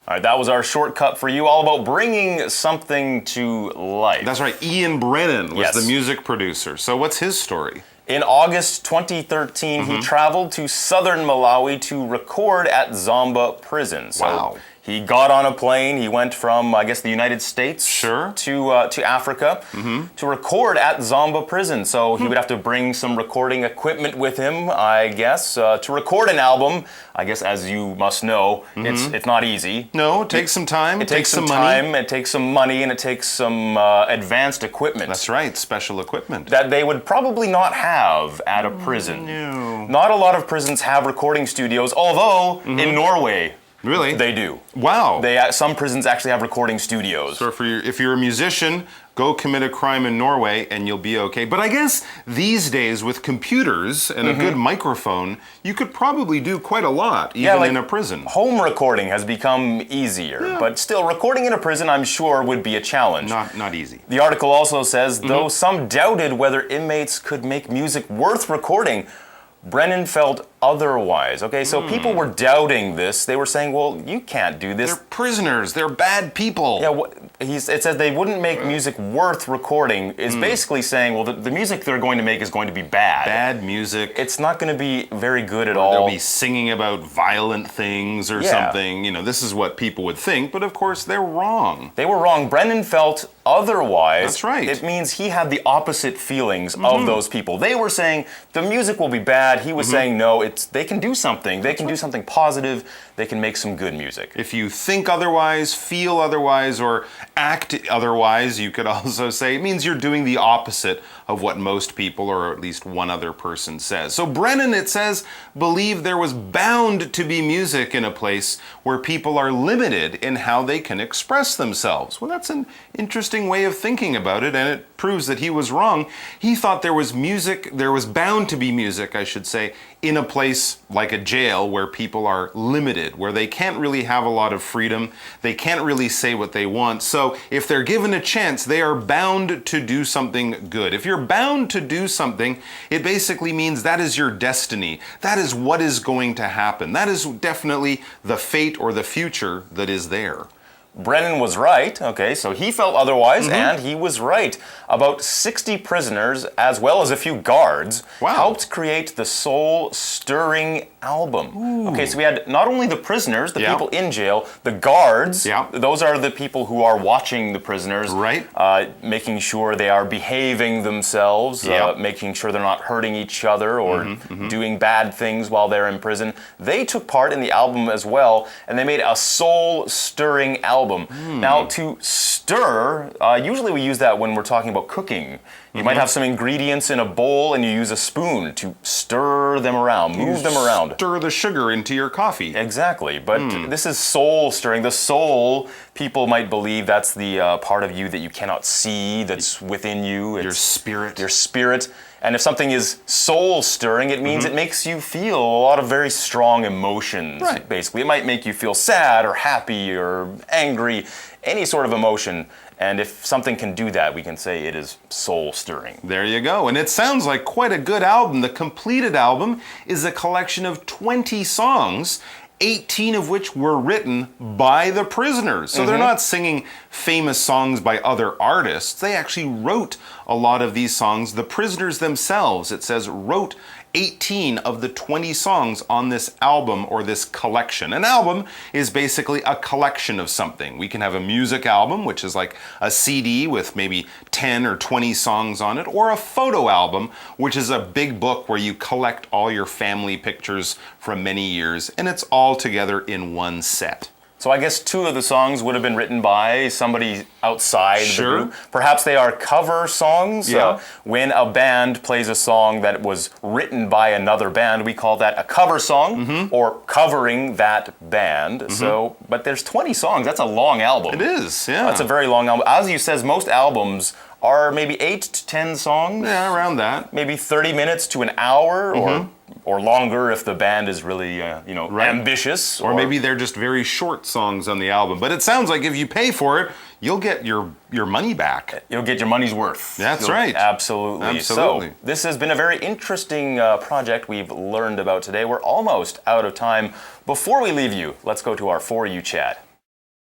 All right, that was our shortcut for you, all about bringing something to life. That's right. Ian Brennan was Yes. the music producer. So what's his story? In August 2013, he traveled to southern Malawi to record at Zomba prison. So Wow. he got on a plane. He went from, I guess, the United States Sure. to Africa to record at Zomba prison. So he would have to bring some recording equipment with him, I guess, to record an album. I guess, as you must know, it's not easy. No, it takes some time. It takes some money. time, it takes some money, and it takes some advanced equipment. That's right, special equipment. That they would probably not have at a prison. No. Not a lot of prisons have recording studios, although in Norway Really? they do. Wow. Some prisons actually have recording studios. So if you're a musician, go commit a crime in Norway and you'll be okay. But I guess these days with computers and a good microphone, you could probably do quite a lot, even in a prison. Home recording has become easier, but still, recording in a prison, I'm sure, would be a challenge. Not easy. The article also says, though some doubted whether inmates could make music worth recording, Brennan felt otherwise. Okay, so people were doubting this. They were saying, well, you can't do this. They're prisoners. They're bad people. Yeah, it says they wouldn't make music worth recording, is basically saying, well, the music they're going to make is going to be bad. Bad music. It's not going to be very good at all. They'll be singing about violent things or something. You know, this is what people would think, but of course they're wrong. They were wrong. Brennan felt otherwise. That's right. It means he had the opposite feelings of those people. They were saying the music will be bad. He was saying, no, they can do something. They can do something positive. They can make some good music. If you think otherwise, feel otherwise, or act otherwise, you could also say it means you're doing the opposite of what most people, or at least one other person, says. So Brennan, it says, believed there was bound to be music in a place where people are limited in how they can express themselves. Well, that's an interesting way of thinking about it, and it proves that he was wrong. He thought there was bound to be music, I should say, in a place like a jail where people are limited, where they can't really have a lot of freedom, they can't really say what they want. So if they're given a chance, they are bound to do something good. If you're bound to do something, it basically means that is your destiny. That is what is going to happen. That is definitely the fate or the future that is there. Brennan was right, okay, so he felt otherwise, and he was right. About 60 prisoners, as well as a few guards, helped create the soul-stirring album. Ooh. Okay, so we had not only the prisoners, the people in jail, the guards, those are the people who are watching the prisoners, making sure they are behaving themselves, making sure they're not hurting each other or doing bad things while they're in prison. They took part in the album as well, and they made a soul-stirring album. Now, to stir, usually we use that when we're talking about cooking. You might have some ingredients in a bowl and you use a spoon to stir them around, move them around. Stir the sugar into your coffee. Exactly, but this is soul stirring. The soul, people might believe that's the part of you that you cannot see, that's within you. It's your spirit. Your spirit. And if something is soul-stirring, it means it makes you feel a lot of very strong emotions, basically. It might make you feel sad or happy or angry, any sort of emotion. And if something can do that, we can say it is soul-stirring. There you go. And it sounds like quite a good album. The completed album is a collection of 20 songs, 18 of which were written by the prisoners. So they're not singing famous songs by other artists. They actually wrote a lot of these songs. The prisoners themselves, it says, wrote 18 of the 20 songs on this album or this collection. An album is basically a collection of something. We can have a music album, which is like a CD with maybe 10 or 20 songs on it, or a photo album, which is a big book where you collect all your family pictures from many years, and it's all together in one set. So I guess 2 of the songs would have been written by somebody outside the group. Perhaps they are cover songs. When a band plays a song that was written by another band, we call that a cover song or covering that band. So, but there's 20 songs. That's a long album. It is, That's a very long album. As you says, most albums are maybe 8 to 10 songs. Yeah, around that. Maybe 30 minutes to an hour or longer if the band is really, ambitious. Or maybe they're just very short songs on the album. But it sounds like if you pay for it, you'll get your money back. You'll get your money's worth. That's right. Absolutely. So this has been a very interesting project we've learned about today. We're almost out of time. Before we leave you, let's go to our For You chat.